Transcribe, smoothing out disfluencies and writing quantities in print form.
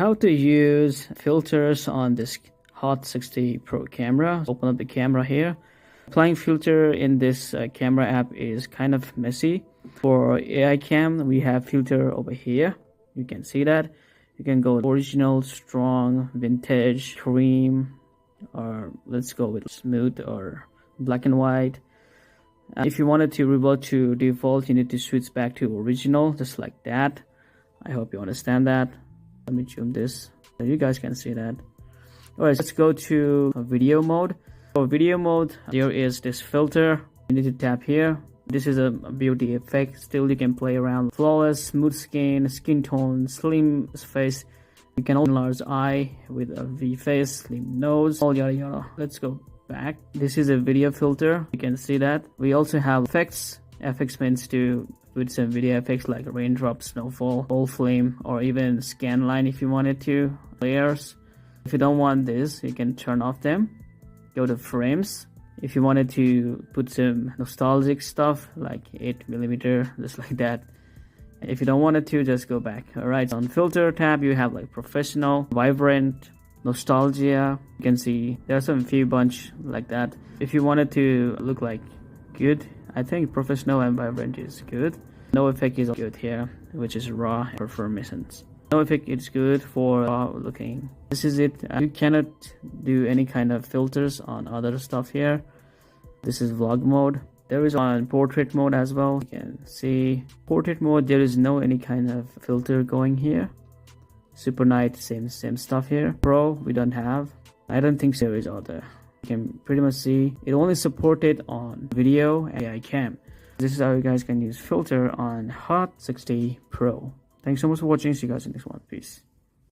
how to use filters on this Hot 60 Pro camera. Open up the camera here. Applying filter in this camera app is kind of messy. For AI cam, we have filter over here. You can see that. You can go original, strong, vintage, cream, or let's go with smooth or black and white. If you wanted to revert to default, you need to switch back to original, just like that. I hope you understand that. Let me zoom this so you guys can see that. Alright, let's go to video mode. For video mode, there is this filter. You need to tap here. This is a beauty effect. Still, you can play around. Flawless, smooth skin, skin tone, slim face. You can enlarge eye with a V face, slim nose, all yada yada. Let's go back. This is a video filter. You can see that. We also have effects. FX means to put some video effects like raindrop, snowfall, whole flame, or even scan line if you wanted to. Layers. If you don't want this, you can turn off them. Go to frames. If you wanted to put some nostalgic stuff like 8mm, just like that. If you don't want it to, just go back. Alright, on filter tab, you have like professional, vibrant, nostalgia. You can see there's some few bunch like that. If you wanted to look like good, I think professional and vibrant is good. No effect is good here, which is raw performance. No effect is good for raw looking. This is it. You cannot do any kind of filters on other stuff here. This is vlog mode. There is on portrait mode as well. You can see portrait mode. There is no any kind of filter going here. Super night, same stuff here. Pro, we don't have. I don't think there is other. You can pretty much see it only supported on video and AI cam. This is how you guys can use filter on Hot 60 Pro. Thanks so much for watching. See you guys in the next one. Peace.